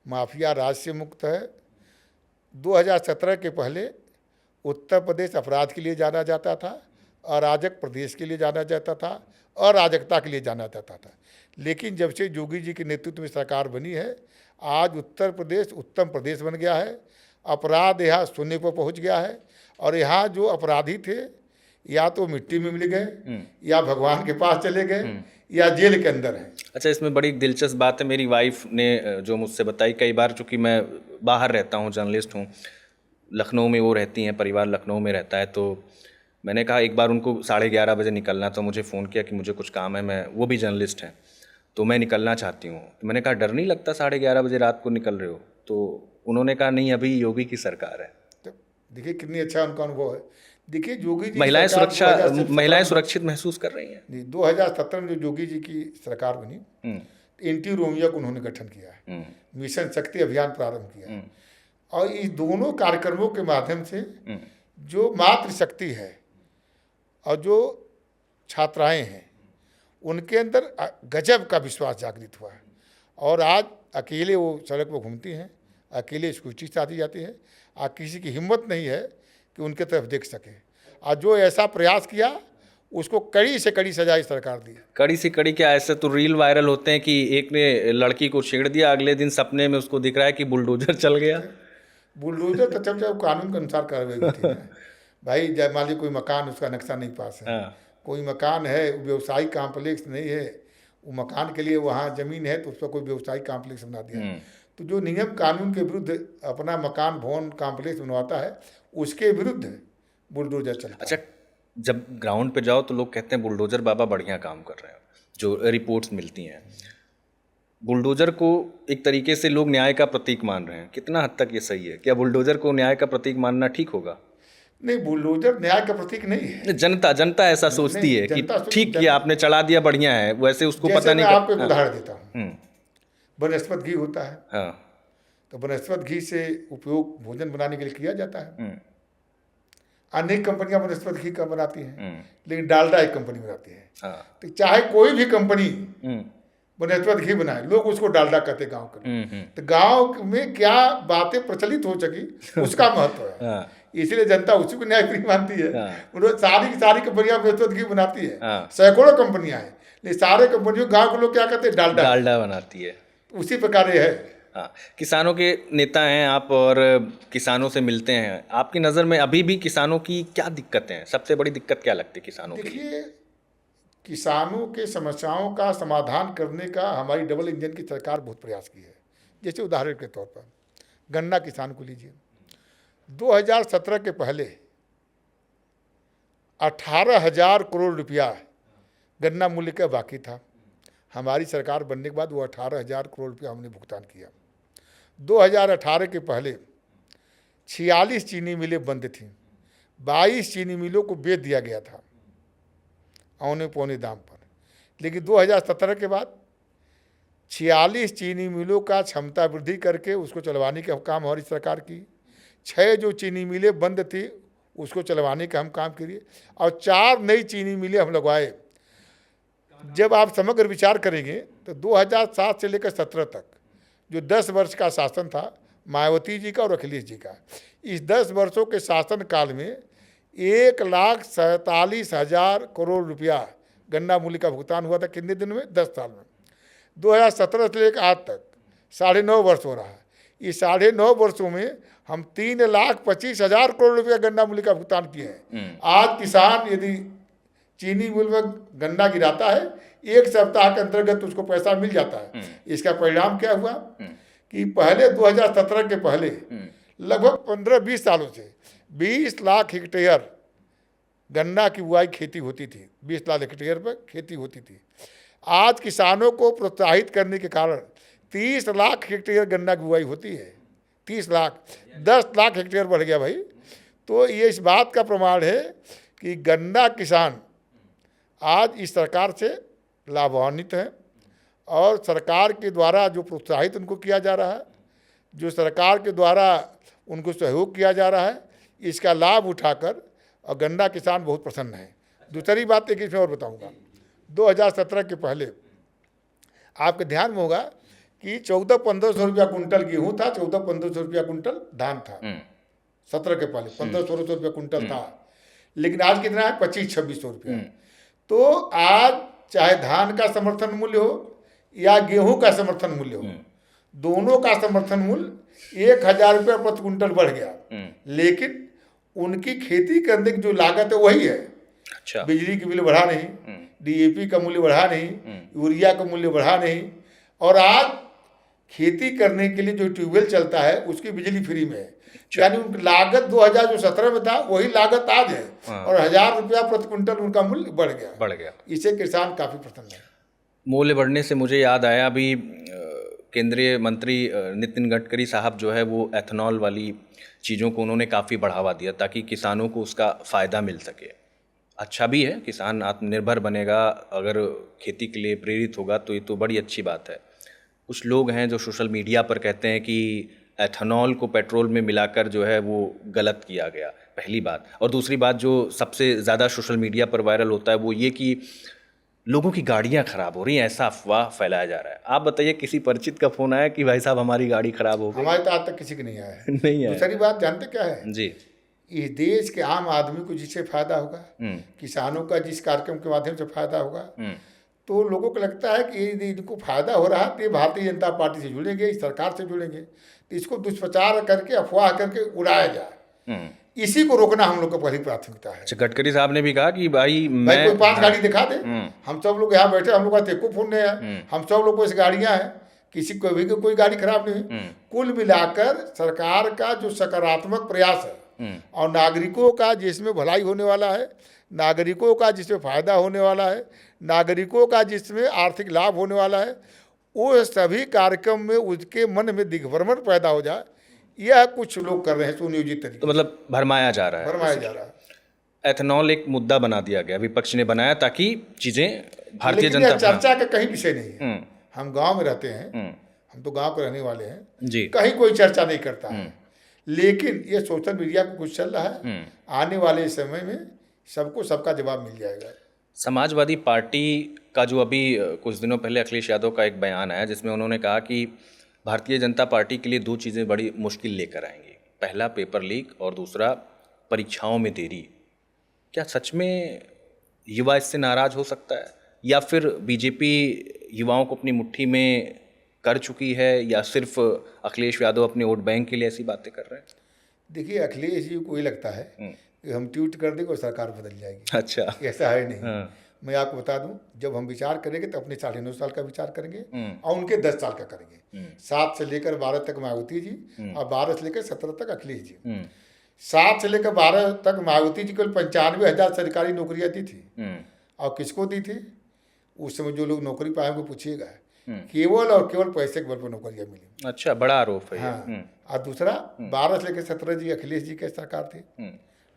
माफिया राज से मुक्त है। 2017 के पहले उत्तर प्रदेश अपराध के लिए जाना जाता था, अराजक प्रदेश के लिए जाना जाता था, अराजकता के लिए जाना जाता था। लेकिन जब से योगी जी के नेतृत्व में सरकार बनी है, आज उत्तर प्रदेश उत्तम प्रदेश बन गया है। अपराध यहाँ शून्य पर पहुँच गया है और यहाँ जो अपराधी थे या तो मिट्टी में मिल गए या भगवान के पास चले गए या जेल के अंदर हैं। अच्छा, इसमें बड़ी दिलचस्प बात है, मेरी वाइफ ने जो मुझसे बताई। कई बार, चूँकि मैं बाहर रहता हूँ, जर्नलिस्ट हूँ, लखनऊ में वो रहती हैं, परिवार लखनऊ में रहता है, तो मैंने कहा एक बार उनको 11:30 बजे निकलना, तो मुझे फ़ोन किया कि मुझे कुछ काम है, मैं, वो भी जर्नलिस्ट हैं, तो मैं निकलना चाहती हूँ। तो मैंने कहा डर नहीं लगता 11:30 बजे रात को निकल रहे हो? तो उन्होंने कहा नहीं, अभी योगी की सरकार है। तो देखिए कितनी अच्छा उनका अनुभव है। देखिए, योगी जी महिलाएं सरकार सुरक्षा, 2017 महिलाएं सुरक्षित महसूस कर रही हैं? जी, 2017 में जो योगी जी की सरकार बनी, एंटी रोमियो का उन्होंने गठन किया है, मिशन शक्ति अभियान प्रारंभ किया, और इस दोनों कार्यक्रमों के माध्यम से जो मातृशक्ति है और जो छात्राएं हैं उनके अंदर गजब का विश्वास जागृत हुआ है। और आज अकेले वो सड़क पर घूमती हैं, अकेले स्कूटी से आती जाती है, और किसी की हिम्मत नहीं है कि उनके तरफ देख सके। और जो ऐसा प्रयास किया उसको कड़ी से कड़ी सजा इस सरकार दी। कड़ी से कड़ी क्या? ऐसे तो रील वायरल होते हैं कि एक ने लड़की को छेड़ दिया, अगले दिन सपने में उसको दिख रहा है कि बुलडोजर चल गया। बुलडोजर तो जब कानून के अनुसार कार्रवाई होती है भाई। जब मान लीजिए कोई मकान, उसका नक्शा नहीं पास है, कोई मकान है, व्यवसायिक कॉम्प्लेक्स नहीं है, वो मकान के लिए वहाँ ज़मीन है तो उस पर कोई व्यवसायिक कॉम्प्लेक्स बना दिया, तो जो नियम कानून के विरुद्ध अपना मकान भवन कॉम्प्लेक्स बनवाता है उसके विरुद्ध बुलडोजर चलता है। अच्छा, जब ग्राउंड पे जाओ तो लोग कहते हैं बुलडोजर बाबा बढ़िया काम कर रहे हैं, जो रिपोर्ट्स मिलती हैं। बुलडोजर को एक तरीके से लोग न्याय का प्रतीक मान रहे हैं, कितना हद तक ये सही है? क्या बुलडोजर को न्याय का प्रतीक मानना ठीक होगा? नहीं, बुलडोजर न्याय का प्रतीक नहीं है। जनता ऐसा सोचती है कि ठीक किया आपने, चढ़ा दिया, बढ़िया है, वैसे उसको पता नहीं। मैं आपको एक उदाहरण देता हूँ। वनस्पत घी होता है, हाँ, तो वनस्पत घी से उपयोग भोजन बनाने के लिए किया जाता है। अनेक कंपनियां वनस्पत घी का बनाती हैं, लेकिन डालडा एक कंपनी बनाती है। हाँ। तो चाहे कोई भी कंपनी वनस्पत घी बनाए, लोग उसको डालडा कहते गांव के। तो गांव में क्या बातें प्रचलित हो सकी उसका महत्व है। इसलिए जनता उसी को न्यायप्रिय मानती है। उन्होंने सारी की सारी कंपनियां वनस्पत घी बनाती है, सैकड़ों कंपनियां हैं, लेकिन सारे कंपनियों गांव के लोग क्या कहते हैं, डालडा बनाती है। उसी प्रकार ये है। हाँ, किसानों के नेता हैं आप और किसानों से मिलते हैं, आपकी नज़र में अभी भी किसानों की क्या दिक्कतें हैं? सबसे बड़ी दिक्कत क्या लगती है किसानों की? देखिए, किसानों के समस्याओं का समाधान करने का हमारी डबल इंजन की सरकार बहुत प्रयास की है। जैसे उदाहरण के तौर पर गन्ना किसान को लीजिए, 2017 के पहले 18,000 करोड़ रुपया गन्ना मूल्य का बाकी था। हमारी सरकार बनने के बाद वो 18,000 करोड़ रुपया हमने भुगतान किया। 2018 के पहले 46 चीनी मिलें बंद थीं, 22 चीनी मिलों को बेच दिया गया था औने पौने दाम पर। लेकिन 2017 के बाद 46 चीनी मिलों का क्षमता वृद्धि करके उसको चलवाने का काम हमारी सरकार की। 6 जो चीनी मिलें बंद थी उसको चलवाने का हम काम किए और 4 नई चीनी मिलें हम लगवाए। जब आप समग्र विचार करेंगे तो 2007 से लेकर 17 तक जो 10 वर्ष का शासन था मायावती जी का और अखिलेश जी का, इस 10 वर्षों के शासन काल में 1,47,000 करोड़ रुपया गन्ना मूल्य का भुगतान हुआ था। कितने दिन में? 10 साल में। 2017 से लेकर आज तक 9.5 वर्ष हो रहा है। इस 9.5 वर्षों में हम 3,25,000 करोड़ रुपया गन्ना मूल्य का भुगतान किए हैं। आज किसान यदि चीनी मिल में गन्ना गिराता है 1 सप्ताह के अंतर्गत उसको पैसा मिल जाता है। इसका परिणाम क्या हुआ कि पहले 2017 के पहले लगभग 15-20 सालों से 20 लाख हेक्टेयर गन्ना की बुआई खेती होती थी। 20 लाख हेक्टेयर पर खेती होती थी। आज किसानों को प्रोत्साहित करने के कारण 30 लाख हेक्टेयर गन्ना की बुआई होती है। 30 लाख, 10 लाख हेक्टेयर बढ़ गया भाई। तो ये इस बात का प्रमाण है कि गन्ना किसान आज इस सरकार से लाभान्वित है और सरकार के द्वारा जो प्रोत्साहित उनको किया जा रहा है, जो सरकार के द्वारा उनको सहयोग किया जा रहा है, इसका लाभ उठाकर और गन्ना किसान बहुत प्रसन्न है। दूसरी बात एक इसमें और बताऊंगा, 2017 के पहले आपके ध्यान में होगा कि 1400-1500 रुपया कुंटल गेहूँ था, 1400-1500 रुपया कुंटल धान था। 17 के पहले 1500-1600 रुपया कुंटल था। लेकिन आज कितना है? 2500-2600 रुपया। तो आज चाहे धान का समर्थन मूल्य हो या गेहूं का समर्थन मूल्य हो, दोनों का समर्थन मूल्य 1,000 रुपया प्रति कुंटल बढ़ गया। लेकिन उनकी खेती करने की जो लागत है वही है। अच्छा। बिजली की बिल बढ़ा नहीं, DAP का मूल्य बढ़ा नहीं, यूरिया का मूल्य बढ़ा नहीं, और आज खेती करने के लिए जो ट्यूबवेल चलता है उसकी बिजली फ्री में है। यानी उनकी लागत 2017 में था वही लागत आज है। और 1,000 रुपया प्रति कुंटल उनका मूल्य बढ़ गया। इससे किसान काफी प्रसन्न है। मूल्य बढ़ने से मुझे याद आया, अभी केंद्रीय मंत्री नितिन गडकरी साहब जो है वो एथेनॉल वाली चीज़ों को उन्होंने काफ़ी बढ़ावा दिया ताकि किसानों को उसका फ़ायदा मिल सके। अच्छा भी है, किसान आत्मनिर्भर बनेगा, अगर खेती के लिए प्रेरित होगा तो ये तो बड़ी अच्छी बात है। कुछ लोग हैं जो सोशल मीडिया पर कहते हैं कि एथेनॉल को पेट्रोल में मिलाकर जो है वो गलत किया गया, पहली बात। और दूसरी बात जो सबसे ज़्यादा सोशल मीडिया पर वायरल होता है वो ये कि लोगों की गाड़ियां ख़राब हो रही हैं, ऐसा अफवाह फैलाया जा रहा है। आप बताइए, किसी परिचित का फ़ोन आया कि भाई साहब हमारी गाड़ी ख़राब हो गई? हमारे तो आज तक किसी की नहीं आया है। नहीं आया। दूसरी बात जानते क्या है जी, इस देश के आम आदमी को जिससे फायदा होगा, किसानों का जिस कार्यक्रम के माध्यम से फायदा होगा, तो लोगों को लगता है कि यदि इनको फायदा हो रहा है तो ये भारतीय जनता पार्टी से जुड़ेंगे, इस सरकार से जुड़ेंगे। तो इसको दुष्प्रचार करके, अफवाह करके उड़ाया जाए, इसी को रोकना हम लोग का पहली प्राथमिकता है। अच्छा, गडकरी साहब ने भी कहा कि भाई कोई 5 गाड़ी दिखा दे, हम सब लोग यहाँ बैठे, हम लोग का टेको फोन नहीं है, हम सब लोग को इस गाड़ियाँ हैं, किसी को भी कोई गाड़ी खराब नहीं है। कुल मिलाकर सरकार का जो सकारात्मक प्रयास है और नागरिकों का जिसमें भलाई होने वाला है, नागरिकों का जिसमें फायदा होने वाला है, नागरिकों का जिसमें आर्थिक लाभ होने वाला है, वो सभी कार्यक्रम में उसके मन में दिग्भ्रमण पैदा हो जाए, यह कुछ लोग कर रहे हैं सुनियोजित तरीके। तो मतलब भरमाया जा रहा है। भरमाया जा रहा है। एथेनॉल एक मुद्दा बना दिया गया, विपक्ष ने बनाया ताकि चीज़ें भारतीय लेकिन जनता यह चर्चा का कहीं विषय नहीं है। हम गांव में रहते हैं, हम तो गांव के रहने वाले हैं जी, कहीं कोई चर्चा नहीं करता है। लेकिन ये सोशल मीडिया पर कुछ चल रहा है, आने वाले समय में सबको सबका जवाब मिल जाएगा। समाजवादी पार्टी का जो अभी कुछ दिनों पहले अखिलेश यादव का एक बयान आया जिसमें उन्होंने कहा कि भारतीय जनता पार्टी के लिए 2 चीज़ें बड़ी मुश्किल लेकर आएंगी, पहला पेपर लीक और दूसरा परीक्षाओं में देरी। क्या सच में युवा इससे नाराज हो सकता है, या फिर बीजेपी युवाओं को अपनी मुट्ठी में कर चुकी है, या सिर्फ अखिलेश यादव अपने वोट बैंक के लिए ऐसी बातें कर रहे हैं? देखिए, अखिलेश जी को ये लगता है कि हम ट्वीट कर देंगे और सरकार बदल जाएगी। अच्छा, ऐसा है नहीं। मैं आपको बता दूं, जब हम विचार करेंगे तो अपने 9.5 साल का विचार करेंगे और उनके 10 साल का करेंगे। 7 से लेकर 12 तक मायावती जी और 12 से लेकर 17 तक अखिलेश जी। 7 से लेकर 12 तक मायावती जी को 95,000 सरकारी नौकरियां दी थी। और किसको दी थी? उस समय जो लोग नौकरी पाए उनको पूछिएगा, केवल और केवल पैसे के बल पर नौकरियां मिली। अच्छा, बड़ा आरोप है। हाँ। और दूसरा, 12 से लेकर 17 जी अखिलेश जी की सरकार थी।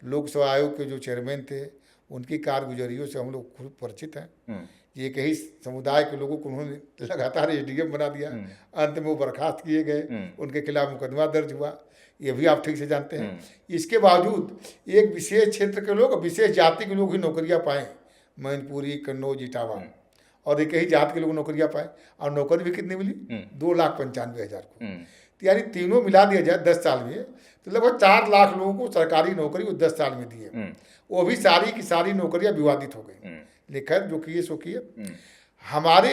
लोकसभा आयोग के जो चेयरमैन थे उनकी कारगुजारियों से हम लोग खूब परिचित हैं। ये कई समुदाय के लोगों को उन्होंने लगातार SDM बना दिया, अंत में वो बर्खास्त किए गए, उनके खिलाफ मुकदमा दर्ज हुआ। ये भी आप ठीक से जानते हैं। इसके बावजूद एक विशेष क्षेत्र के लोग, विशेष जाति के लोग ही नौकरियां पाएँ, मैनपुरी, कन्नौज, इटावा, और एक ही जात के लोग नौकरियां पाए, और नौकरी भी कितनी मिली? 2,95,000 को। तो यानी तीनों मिला दिया जाए 10 साल में तो लगभग 4 लाख लोगों को सरकारी नौकरी वो 10 साल में दी है। वो भी सारी की सारी नौकरियां विवादित हो गई। लेकिन जो किए सो किए। हमारे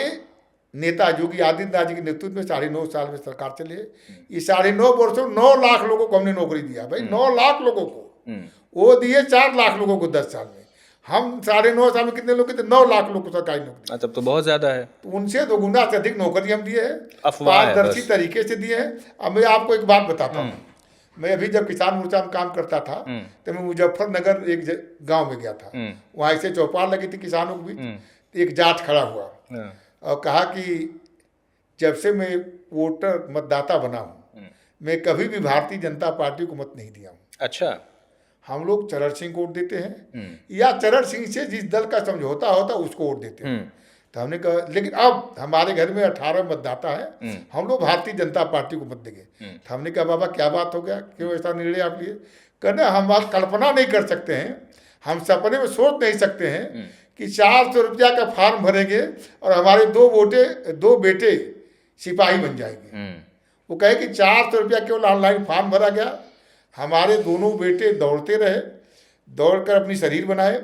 नेता योगी आदित्यनाथ जी के नेतृत्व में 9.5 साल में सरकार चली है। इस 9.5 वर्षों में 9 लाख लोगों को हमने नौकरी दिया भाई, 9 लाख लोगों को। वो दिए 4 लाख लोगों को 10 साल में। हम 9.5 साल में कितने लोग थे? 9 लाख लोग को सरकारी नौकरी। तब तो बहुत ज्यादा है। तो उनसे 2 गुना से अधिक नौकरी हम दिए हैं, अफवाह है पारदर्शी बस। तरीके से दिए हैं। अब मैं आपको एक बात बताता हूँ। मैं अभी जब किसान मोर्चा में काम करता था तो मैं मुजफ्फरनगर एक गांव में गया था। वहाँ ऐसे चौपाल लगी थी किसानों के बीच। एक जाट खड़ा हुआ और कहा कि जब से मैं वोटर मतदाता बना हूँ, मैं कभी भी भारतीय जनता पार्टी को मत नहीं दिया हूँ। अच्छा। हम लोग चरण सिंह को वोट देते हैं या चरण सिंह से जिस दल का समझौता होता है उसको वोट देते हैं। तो हमने कहा लेकिन अब हमारे घर में 18 मतदाता है, हम लोग भारतीय जनता पार्टी को मत देंगे। तो हमने कहा बाबा क्या बात हो गया, क्यों ऐसा निर्णय आप लिए? कहना हम बात कल्पना नहीं कर सकते हैं, हम सपने में सोच नहीं सकते हैं कि 400 रुपया का फॉर्म भरेंगे और हमारे 2 बेटे सिपाही बन जाएंगे। वो कहे कि 400 रुपया केवल ऑनलाइन फॉर्म भरा गया, हमारे दोनों बेटे दौड़ते रहे, दौड़कर अपनी शरीर बनाए,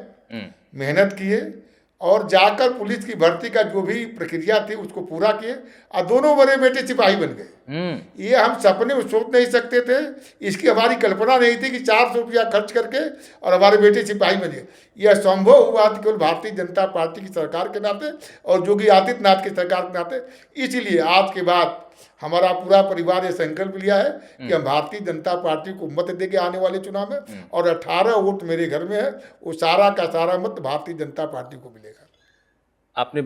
मेहनत किए और जाकर पुलिस की भर्ती का जो भी प्रक्रिया थी उसको पूरा किए और दोनों बड़े बेटे सिपाही बन गए। ये हम सपने में सोच नहीं सकते थे, इसकी हमारी कल्पना नहीं थी कि 400 रुपया खर्च करके और हमारे बेटे सिपाही बने। यह संभव हुआ केवल भारतीय जनता पार्टी की सरकार के नाते और योगी आदित्यनाथ की सरकार के नाते। इसलिए आज के बाद हमारा पूरा परिवार ये संकल्प लिया है कि हम भारतीय जनता पार्टी को मत देंगे आने वाले चुनाव में, और 18 वोट मेरे घर में है, वो सारा का सारा मत भारतीय जनता पार्टी को मिलेगा। आपने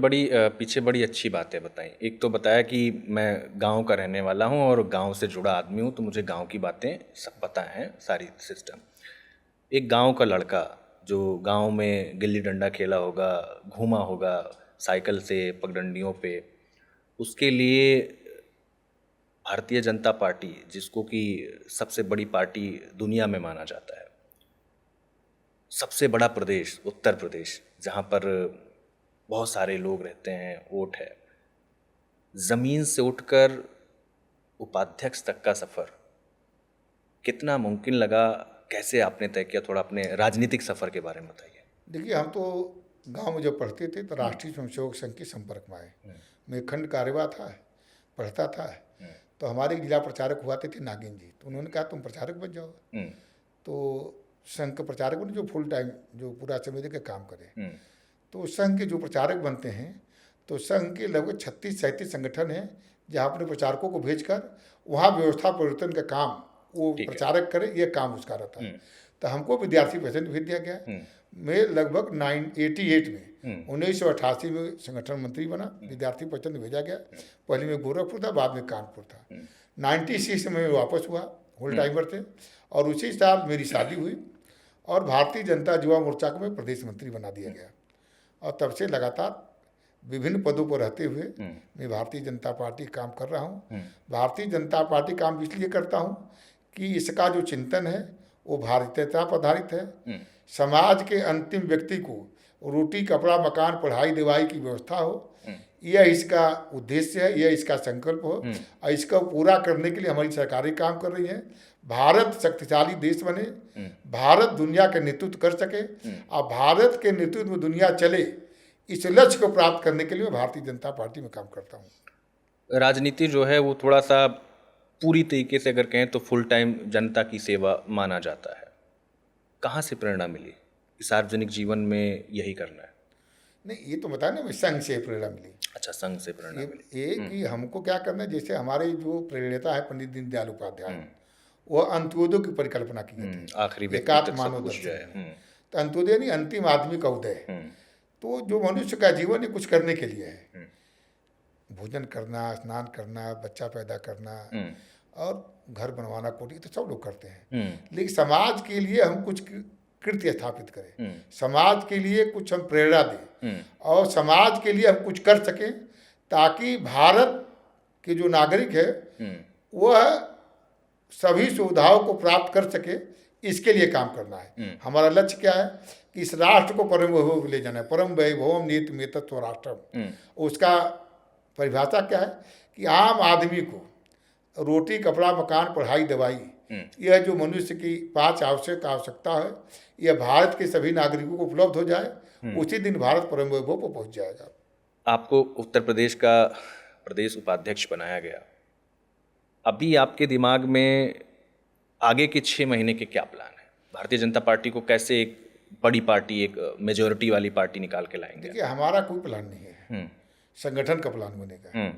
पीछे बड़ी अच्छी बातें बताई। एक तो बताया कि मैं गांव का रहने वाला हूं और गांव से जुड़ा आदमी हूं, तो मुझे गांव की बातें सब पता हैं, सारी सिस्टम। एक गांव का लड़का जो गांव में गिल्ली डंडा खेला होगा, घूमा होगा साइकिल से पगडंडियों पे, उसके लिए भारतीय जनता पार्टी, जिसको कि सबसे बड़ी पार्टी दुनिया में माना जाता है, सबसे बड़ा प्रदेश उत्तर प्रदेश, जहाँ पर बहुत सारे लोग रहते हैं, वोट है, ज़मीन से उठकर उपाध्यक्ष तक का सफ़र कितना मुमकिन लगा, कैसे आपने तय किया? थोड़ा अपने राजनीतिक सफ़र के बारे में बताइए। देखिए, हम तो गांव में जब पढ़ते थे तो राष्ट्रीय स्वयंसेवक संघ के संपर्क में आए। मैं खंड कार्यवाह था, पढ़ता था, तो हमारे जिला प्रचारक हुआ थे नागिन जी, तो उन्होंने कहा तुम प्रचारक बन जाओ। तो संघ के प्रचारक बने जो फुल टाइम जो पूरा समय देकर काम करे। तो संघ के जो प्रचारक बनते हैं तो संघ के लगभग 36-37 संगठन हैं जहाँ अपने प्रचारकों को भेजकर वहाँ व्यवस्था परिवर्तन का काम वो प्रचारक करे, ये काम उसका रहता है। तो हमको विद्यार्थी प्रेसिडेंट भेज दिया गया। मैं लगभग 1988 में 1988 में संगठन मंत्री बना, विद्यार्थी प्रेसिडेंट भेजा गया। पहले मैं गोरखपुर था, बाद में कानपुर था। 96 में वापस हुआ, होल टाइमर थे, और उसी साल मेरी शादी हुई और भारतीय जनता युवा मोर्चा को मैं प्रदेश मंत्री बना दिया गया। और तब से लगातार विभिन्न पदों पर रहते हुए मैं भारतीय जनता पार्टी काम कर रहा हूँ। भारतीय जनता पार्टी काम इसलिए करता हूँ कि इसका जो चिंतन है वो भारतीयता पर आधारित है। समाज के अंतिम व्यक्ति को रोटी, कपड़ा, मकान, पढ़ाई लिखाई की व्यवस्था हो, यह इसका उद्देश्य है, यह इसका संकल्प हो, और इसका पूरा करने के लिए हमारी सरकारें काम कर रही हैं। भारत शक्तिशाली देश बने, भारत दुनिया का नेतृत्व कर सके और भारत के नेतृत्व में दुनिया चले, इस लक्ष्य को प्राप्त करने के लिए मैं भारतीय जनता पार्टी में काम करता हूँ। राजनीति जो है वो थोड़ा सा पूरी तरीके से अगर कहें तो फुल टाइम जनता की सेवा माना जाता है। कहाँ से प्रेरणा मिली सार्वजनिक जीवन में यही करना है? नहीं, ये तो बताया ना, मैं संघ से प्रेरणा मिली। अच्छा, संघ से प्रेरणा मिली। ये कि हमको क्या करना है, जैसे हमारे जो प्रेरणा है पंडित दीनदयाल उपाध्याय, वो अंत्योदय की परिकल्पना की थी, आखिरी व्यक्ति एकात्म तक मानव सब कुछ दर्शन। है। तो अंत्योदय नहीं, अंतिम आदमी का उदय। तो जो मनुष्य का जीवन है कुछ करने के लिए है, भोजन करना, स्नान करना, बच्चा पैदा करना और घर बनवाना, कोठी, तो सब लोग करते हैं। लेकिन समाज के लिए हम कुछ कृत्य स्थापित करें, समाज के लिए कुछ हम प्रेरणा दें और समाज के लिए हम कुछ कर सकें, ताकि भारत के जो नागरिक है वह सभी सुविधाओं को प्राप्त कर सके, इसके लिए काम करना है। हमारा लक्ष्य क्या है कि इस राष्ट्र को परम वैभव ले जाना है। परम वैभवम नीतिमेतत् स्वराष्ट्रम, उसका परिभाषा क्या है कि आम आदमी को रोटी, कपड़ा, मकान, पढ़ाई, दवाई, यह जो मनुष्य की 5 आवश्यकता है, यह भारत के सभी नागरिकों को उपलब्ध हो जाए, उसी दिन भारत परम वैभव पर पहुंच जाएगा। आपको उत्तर प्रदेश का प्रदेश उपाध्यक्ष बनाया गया। अभी आपके दिमाग में आगे के 6 महीने के क्या प्लान है? भारतीय जनता पार्टी को कैसे एक बड़ी पार्टी, एक मेजोरिटी वाली पार्टी निकाल के लाएंगे? देखिए, हमारा कोई प्लान नहीं है, संगठन का प्लान बनेगा।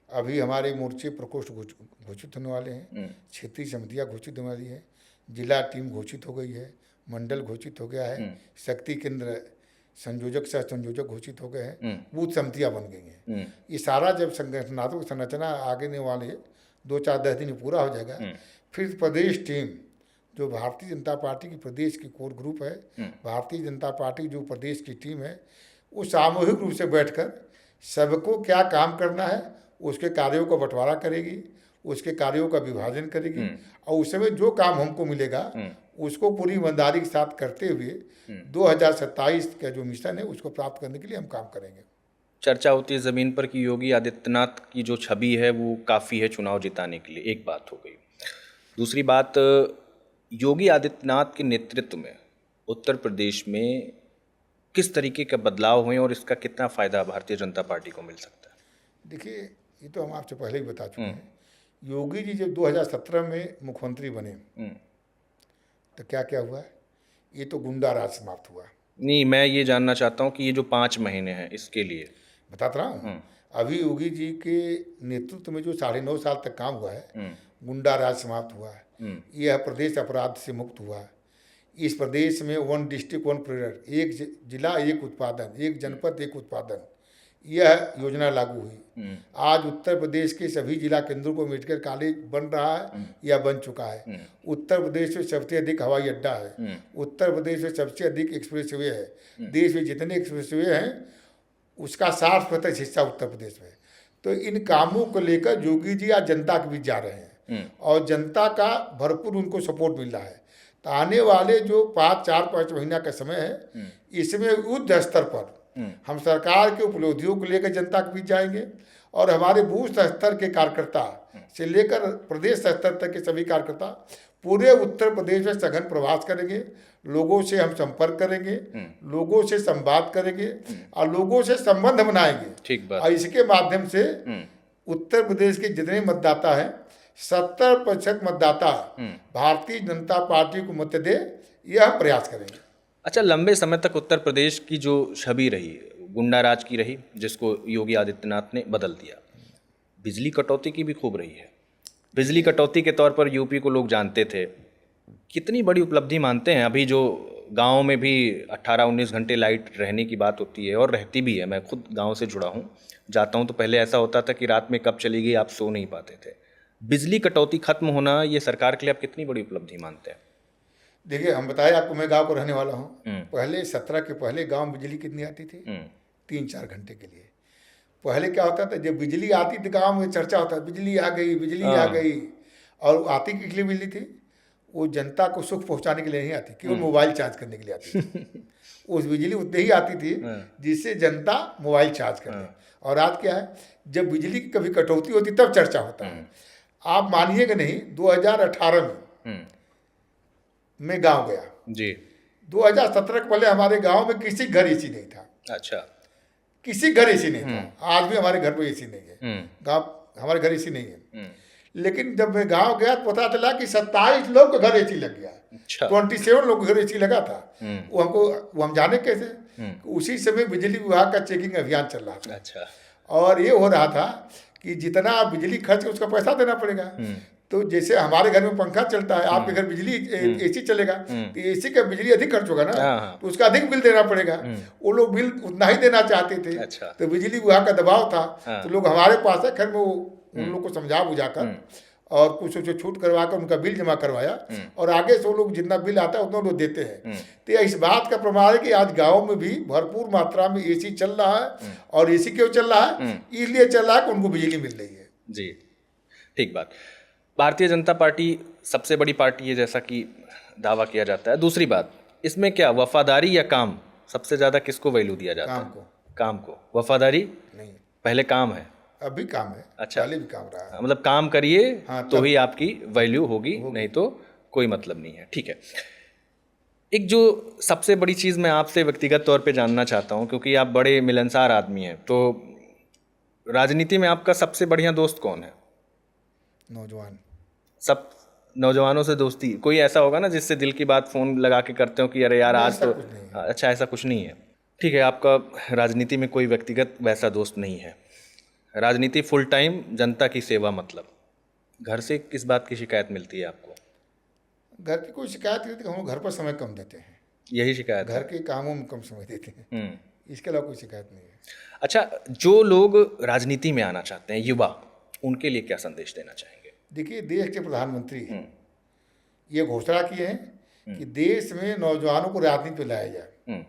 अभी हमारे मोर्चे प्रकोष्ठ घोषित होने वाले हैं, क्षेत्रीय समितियाँ घोषित होने वाली हैं, जिला टीम घोषित हो गई है, मंडल घोषित हो गया है, शक्ति केंद्र संयोजक सह संयोजक घोषित हो गए हैं, बूथ समितियाँ बन गई हैं। ये सारा जब संगठनात्मक संरचना आगे वाले 2-4-10 दिन में पूरा हो जाएगा, फिर प्रदेश टीम जो भारतीय जनता पार्टी की प्रदेश की कोर ग्रुप है, भारतीय जनता पार्टी जो प्रदेश की टीम है, वो सामूहिक रूप से बैठकर सबको क्या काम करना है उसके कार्यों का बंटवारा करेगी, उसके कार्यों का विभाजन करेगी, और उस समय जो काम हमको मिलेगा उसको पूरी ईमानदारी के साथ करते हुए 2027 का जो मिशन है उसको प्राप्त करने के लिए हम काम करेंगे। चर्चा होती है ज़मीन पर कि योगी आदित्यनाथ की जो छवि है वो काफ़ी है चुनाव जिताने के लिए, एक बात हो गई। दूसरी बात, योगी आदित्यनाथ के नेतृत्व में उत्तर प्रदेश में किस तरीके का बदलाव हुए और इसका कितना फ़ायदा भारतीय जनता पार्टी को मिल सकता है? देखिए, ये तो हम आपसे पहले ही बता चुके हैं। योगी जी जब 2017 में मुख्यमंत्री बने तो क्या क्या हुआ? ये तो गुंडा राज समाप्त हुआ। नहीं, मैं ये जानना चाहता हूँ कि ये जो 5 महीने हैं इसके लिए बताता रहा हूँ। अभी योगी जी के नेतृत्व में जो 9.5 साल तक काम हुआ है, गुंडा राज समाप्त हुआ है, यह प्रदेश अपराध से मुक्त हुआ है। इस प्रदेश में 1 डिस्ट्रिक्ट 1 प्रोडक्ट, एक जिला एक उत्पादन, एक जनपद एक उत्पादन, यह योजना लागू हुई। आज उत्तर प्रदेश के सभी जिला केंद्रों को मेडिकल कॉलेज बन रहा है या बन चुका है। उत्तर प्रदेश में सबसे अधिक हवाई अड्डा है, उत्तर प्रदेश में सबसे अधिक एक्सप्रेसवे है। देश में जितने एक्सप्रेसवे हैं उसका 60% हिस्सा उत्तर प्रदेश में। तो इन कामों को लेकर योगी जी आज जनता के बीच जा रहे हैं और जनता का भरपूर उनको सपोर्ट मिल रहा है। तो आने वाले जो 4-5 महीना का समय है, इसमें युद्ध स्तर पर हम सरकार के उपलब्धियों को लेकर जनता के बीच जाएंगे और हमारे बूथ स्तर के कार्यकर्ता से लेकर प्रदेश स्तर तक के सभी कार्यकर्ता पूरे उत्तर प्रदेश में सघन प्रवास करेंगे। लोगों से हम संपर्क करेंगे, लोगों से संवाद करेंगे और लोगों से संबंध बनाएंगे। ठीक बात। और इसके माध्यम से उत्तर प्रदेश के जितने मतदाता हैं 70% मतदाता भारतीय जनता पार्टी को मत दे, यह प्रयास करेंगे। अच्छा, लंबे समय तक उत्तर प्रदेश की जो छवि रही गुंडा राज की रही, जिसको योगी आदित्यनाथ ने बदल दिया। बिजली कटौती की भी खूब रही है। बिजली कटौती के तौर पर यूपी को लोग जानते थे। कितनी बड़ी उपलब्धि मानते हैं? अभी जो गांव में भी 18-19 घंटे लाइट रहने की बात होती है और रहती भी है। मैं खुद गांव से जुड़ा हूं, जाता हूं तो पहले ऐसा होता था कि रात में कब चली गई आप सो नहीं पाते थे। बिजली कटौती खत्म होना ये सरकार के लिए आप कितनी बड़ी उपलब्धि मानते हैं? देखिए, हम बताए आपको, मैं गांव को रहने वाला हूँ। पहले 17 के पहले गांव में बिजली कितनी आती थी? 3-4 घंटे के लिए। पहले क्या होता था, जब बिजली आती थी गांव में चर्चा होता था, बिजली आ गई, बिजली आ गई। और आती किस लिए बिजली थी? वो जनता को सुख पहुंचाने के लिए नहीं आती, केवल मोबाइल चार्ज करने के लिए आती थी। उस बिजली उतनी ही आती थी जिससे जनता मोबाइल चार्ज करे। और आज क्या है, जब बिजली की कभी कटौती होती तब चर्चा होता है। आप मानिएगा नहीं, 2018 में मैं गांव गया जी। 2017 के पहले हमारे गांव में किसी घर एसी नहीं था। अच्छा। किसी घर एसी नहीं था। आज भी हमारे घर पे एसी नहीं है। गांव हमारे घर एसी नहीं है। लेकिन जब मैं गांव गया तो पता चला कि 27 लोग का घर एसी लग गया। अच्छा। 27 लोग का घर एसी लगा था। वो हम जाने कैसे? उसी समय बिजली विभाग का चेकिंग अभियान चल रहा था। अच्छा। और ये हो रहा था कि जितना बिजली खर्च उसका पैसा देना पड़ेगा। तो जैसे हमारे घर में पंखा चलता है, आपके घर बिजली एसी चलेगा, तो एसी का बिजली अधिक खर्च होगा ना, तो उसका अधिक बिल देना पड़ेगा। वो लोग बिल उतना ही देना चाहते थे। अच्छा। तो बिजली विभाग का दबाव था। तो लोग हमारे पास है, खैर मैं उन लोग को समझा बुझाकर और कुछ उसे छूट करवा कर उनका बिल जमा करवाया और आगे से वो लोग जितना बिल आता है उतना लोग देते हैं। तो इस बात का प्रमाण है कि आज गाँव में भी भरपूर मात्रा में एसी चल रहा है। और एसी क्यों चल रहा है? इसलिए चल रहा है कि उनको बिजली मिल रही है। जी, ठीक बात। भारतीय जनता पार्टी सबसे बड़ी पार्टी है जैसा कि दावा किया जाता है। दूसरी बात, इसमें क्या वफादारी या काम, सबसे ज़्यादा किसको वैल्यू दिया जाता काम है? को काम को। वफादारी नहीं, पहले काम है। अभी काम है। अच्छा। पहले भी काम रहा है। मतलब काम करिए हाँ, तो तब- ही आपकी वैल्यू होगी, नहीं तो कोई मतलब नहीं है। ठीक है, एक जो सबसे बड़ी चीज़ मैं आपसे व्यक्तिगत तौर पे जानना चाहता हूँ, क्योंकि आप बड़े मिलनसार आदमी हैं, तो राजनीति में आपका सबसे बढ़िया दोस्त कौन है? नौजवान। सब नौजवानों से दोस्ती, कोई ऐसा होगा ना जिससे दिल की बात फ़ोन लगा के करते हो कि अरे यार आज ऐसा तो कुछ नहीं है। अच्छा, ऐसा कुछ नहीं है। ठीक है, आपका राजनीति में कोई व्यक्तिगत वैसा दोस्त नहीं है। राजनीति फुल टाइम जनता की सेवा, मतलब घर से किस बात की शिकायत मिलती है आपको? घर की कोई शिकायत नहीं थी, हम लोग घर पर समय कम देते हैं, यही शिकायत है? घर के कामों में कम समय देते हैं, इसके अलावा कोई शिकायत नहीं है। अच्छा, जो लोग राजनीति में आना चाहते हैं, युवा, उनके लिए क्या संदेश देना चाहेंगे? देखिए, देश के प्रधानमंत्री ये घोषणा किए हैं कि देश में नौजवानों को राजनीति में लाया जाए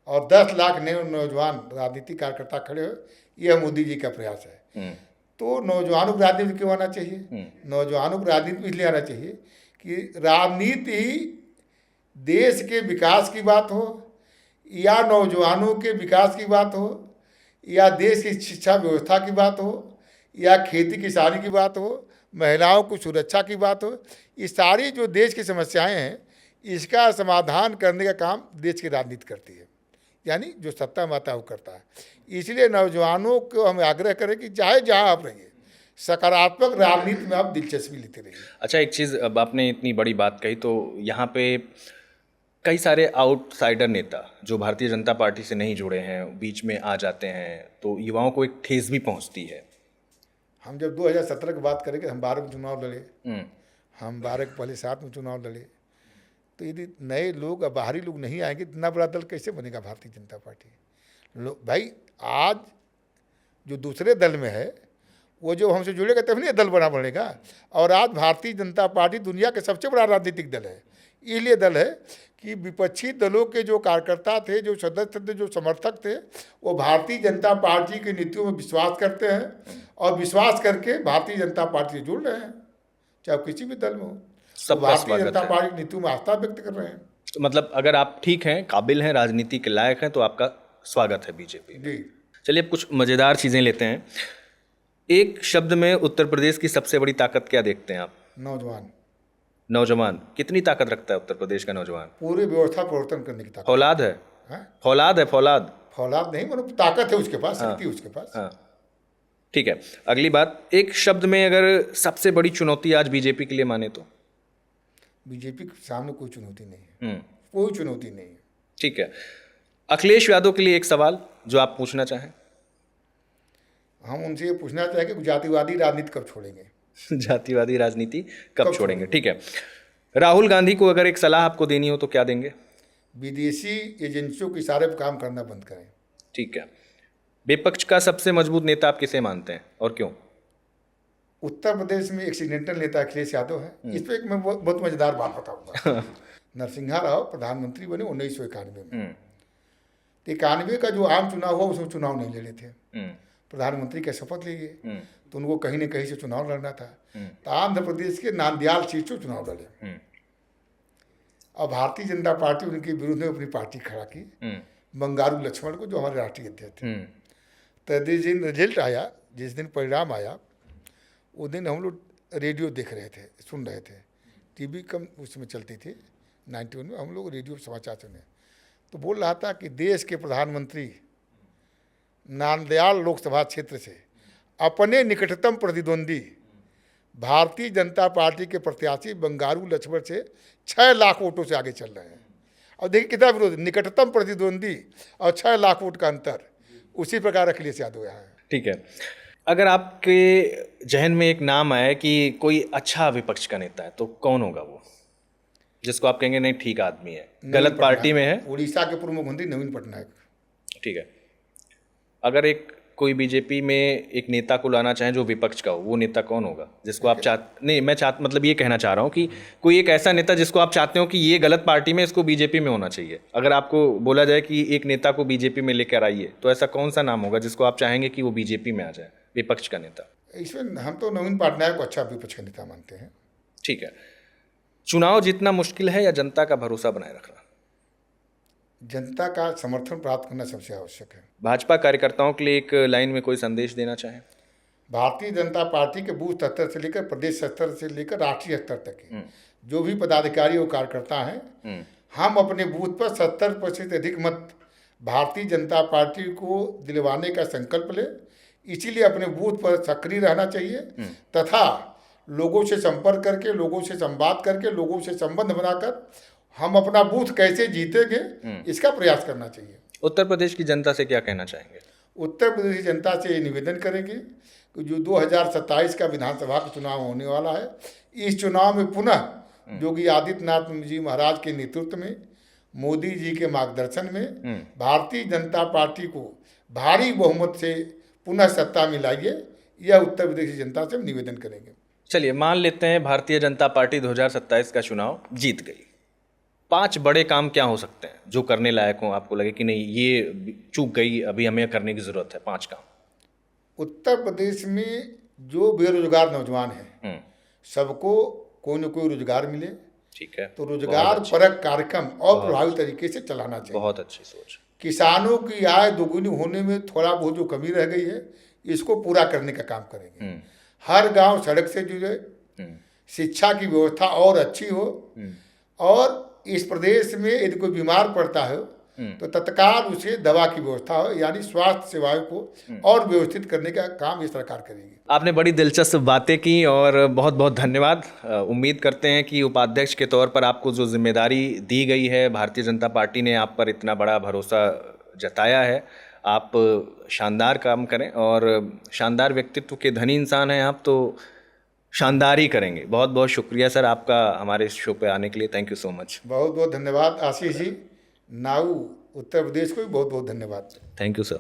और 10 लाख नए नौजवान राजनीतिक कार्यकर्ता खड़े हो, यह मोदी जी का प्रयास है। तो नौजवानों को राजनीति में क्यों आना चाहिए? नौजवानों को राजनीति में इसलिए आना चाहिए कि राजनीति ही देश के विकास की बात हो, या नौजवानों के विकास की बात हो, या देश की शिक्षा व्यवस्था की बात हो, या खेती किसानी की बात हो, महिलाओं की सुरक्षा की बात हो, ये सारी जो देश की समस्याएं हैं, इसका समाधान करने का काम देश की राजनीति करती है, यानी जो सत्ता माता वो करता है। इसलिए नौजवानों को हम आग्रह करें कि चाहे जहाँ आप रहिए, सकारात्मक राजनीति में आप दिलचस्पी लेते रहिए। अच्छा, एक चीज़, अब आपने इतनी बड़ी बात कही, तो यहाँ पे कई सारे आउटसाइडर नेता जो भारतीय जनता पार्टी से नहीं जुड़े हैं बीच में आ जाते हैं, तो युवाओं को एक ठेस भी पहुँचती है। हम जब 2017 की बात करेंगे, हम 12 में चुनाव लड़े, हम 12 के पहले 7 में चुनाव लड़े, तो यदि नए लोग, बाहरी लोग नहीं आएंगे, इतना बड़ा दल कैसे बनेगा भारतीय जनता पार्टी? भाई, आज जो दूसरे दल में है, वो जो हमसे जुड़ेगा तभी नहीं दल बनेगा। और आज भारतीय जनता पार्टी दुनिया के सबसे बड़ा राजनीतिक दल है। इसलिए दल है कि विपक्षी दलों के जो कार्यकर्ता थे, जो सदस्य थे, जो समर्थक थे, वो भारतीय जनता पार्टी की नीतियों में विश्वास करते हैं और विश्वास करके भारतीय जनता पार्टी से जुड़ रहे हैं, चाहे किसी भी दल में हो। तो भारतीय जनता पार्टी की नीतियों में आस्था व्यक्त कर रहे हैं। तो मतलब अगर आप ठीक हैं, काबिल हैं, राजनीति के लायक हैं, तो आपका स्वागत है बीजेपी में। जी। चलिए, अब कुछ मज़ेदार चीज़ें लेते हैं। एक शब्द में उत्तर प्रदेश की सबसे बड़ी ताकत क्या देखते हैं आप? नौजवान। नौजवान। कितनी ताकत रखता है उत्तर प्रदेश का नौजवान? पूरी व्यवस्था परिवर्तन करने की ताकत। फौलाद है? हाँ? फौलाद है, फौलाद। फौलाद नहीं, मतलब ताकत है उसके पास, शक्ति है उसके पास। हाँ, ठीक है। अगली बात, एक शब्द में अगर सबसे बड़ी चुनौती आज बीजेपी के लिए माने तो? बीजेपी के सामने कोई चुनौती नहीं है, कोई चुनौती नहीं है। ठीक है। अखिलेश यादव के लिए एक सवाल जो आप पूछना चाहें? हम उनसे ये पूछना चाहेंगे कि जातिवादी राजनीति कब छोड़ेंगे? जातिवादी राजनीति कब छोड़ेंगे? ठीक है। राहुल गांधी को अगर एक सलाह आपको देनी हो तो क्या देंगे? विदेशी एजेंसियों के इशारे पर काम करना बंद करें। ठीक है। विपक्ष का सबसे मजबूत नेता आप किसे मानते हैं और क्यों? उत्तर प्रदेश में एक्सीडेंटल नेता अखिलेश यादव है। इस पर एक मैं बहुत मजेदार बात बताऊंगा। नरसिंहा राव प्रधानमंत्री बने 1991 में। तो 91 का जो आम चुनाव हुआ, उसमें चुनाव नहीं लड़े थे, प्रधानमंत्री का शपथ लिए, तो उनको कहीं न कहीं से चुनाव लड़ना था। तो आंध्र प्रदेश के नांदयाल सीट से चुनाव लड़े और भारतीय जनता पार्टी उनके विरुद्ध में अपनी पार्टी खड़ा की, बंगारू लक्ष्मण को, जो हमारे राष्ट्रीय अध्यक्ष थे। तो जिस दिन रिजल्ट आया, जिस दिन परिणाम आया, उस दिन हम लोग रेडियो देख रहे थे, सुन रहे थे, टीवी कम उसमें चलती थी 91 में, हम लोग रेडियो समाचार सुने, तो बोल रहा था कि देश के प्रधानमंत्री नांदयाल लोकसभा क्षेत्र से अपने निकटतम प्रतिद्वंदी भारतीय जनता पार्टी के प्रत्याशी बंगारू लक्ष्मण से 6 लाख वोटों से आगे चल रहे हैं। और देखिए कितना विरोध, निकटतम प्रतिद्वंदी और 6 लाख वोट का अंतर। उसी प्रकार अखिलेश यादव यहाँ है। ठीक है। अगर आपके जहन में एक नाम आए कि कोई अच्छा विपक्ष का नेता है, तो कौन होगा वो, जिसको आप कहेंगे नहीं ठीक आदमी है, गलत पार्टी में है? उड़ीसा के पूर्व मुख्यमंत्री नवीन पटनायक। ठीक है। अगर एक कोई बीजेपी में एक नेता को लाना चाहें जो विपक्ष का हो, वो नेता कौन होगा जिसको आप मतलब ये कहना चाह रहा हूँ कि कोई एक ऐसा नेता जिसको आप चाहते हो कि ये गलत पार्टी में, इसको बीजेपी में होना चाहिए। अगर आपको बोला जाए कि एक नेता को बीजेपी में लेकर आइए, तो ऐसा कौन सा नाम होगा जिसको आप चाहेंगे कि वो बीजेपी में आ जाए, विपक्ष का नेता? इसमें हम तो नवीन पटनायक को अच्छा विपक्ष का नेता मानते हैं। ठीक है, चुनाव जीतना मुश्किल है या जनता का भरोसा बनाए रखना? जनता का समर्थन प्राप्त करना सबसे आवश्यक है। भाजपा कार्यकर्ताओं के लिए एक लाइन में कोई संदेश देना चाहें? भारतीय जनता पार्टी के बूथ स्तर से लेकर प्रदेश स्तर से लेकर राष्ट्रीय स्तर तक के जो भी पदाधिकारी और कार्यकर्ता हैं, हम अपने बूथ पर 70% अधिक मत भारतीय जनता पार्टी को दिलवाने का संकल्प लें। इसीलिए अपने बूथ पर सक्रिय रहना चाहिए तथा लोगों से संपर्क करके, लोगों से संवाद करके, लोगों से संबंध बनाकर हम अपना बूथ कैसे जीतेंगे इसका प्रयास करना चाहिए। उत्तर प्रदेश की जनता से क्या कहना चाहेंगे? उत्तर प्रदेश की जनता से ये निवेदन करेंगे कि जो 2027 का विधानसभा का चुनाव होने वाला है, इस चुनाव में पुनः योगी आदित्यनाथ जी महाराज के नेतृत्व में, मोदी जी के मार्गदर्शन में भारतीय जनता पार्टी को भारी बहुमत से पुनः सत्ता में लाइए, यह उत्तर प्रदेश की जनता से हम निवेदन करेंगे। चलिए मान लेते हैं भारतीय जनता पार्टी 2027 का चुनाव जीत गई, 5 बड़े काम क्या हो सकते हैं जो करने लायक हो, आपको लगे कि नहीं ये चूक गई, अभी हमें करने की जरूरत है? 5 काम। उत्तर प्रदेश में जो बेरोजगार नौजवान हैं सबको कोई न कोई रोजगार मिले। ठीक है, तो रोजगार परक कार्यक्रम और प्रभावी तरीके से चलाना चाहिए। बहुत अच्छी सोच। किसानों की आय दोगुनी होने में थोड़ा बहुत जो कमी रह गई है, इसको पूरा करने का काम करेंगे। हर गांव सड़क से जुड़े, शिक्षा की व्यवस्था और अच्छी हो, और इस प्रदेश में यदि कोई बीमार पड़ता है तो तत्काल उसे दवा की व्यवस्था हो, यानी स्वास्थ्य सेवाओं को और व्यवस्थित करने का काम ये सरकार करेगी। आपने बड़ी दिलचस्प बातें की और बहुत बहुत धन्यवाद। उम्मीद करते हैं कि उपाध्यक्ष के तौर पर आपको जो जिम्मेदारी दी गई है, भारतीय जनता पार्टी ने आप पर इतना बड़ा भरोसा जताया है, आप शानदार काम करें और शानदार व्यक्तित्व के धनी इंसान हैं आप, तो शानदार ही करेंगे। बहुत बहुत शुक्रिया सर आपका हमारे शो पे आने के लिए। Thank you so much. बहुत बहुत धन्यवाद आशीष जी। नाऊ उत्तर प्रदेश को भी बहुत बहुत धन्यवाद। Thank you sir.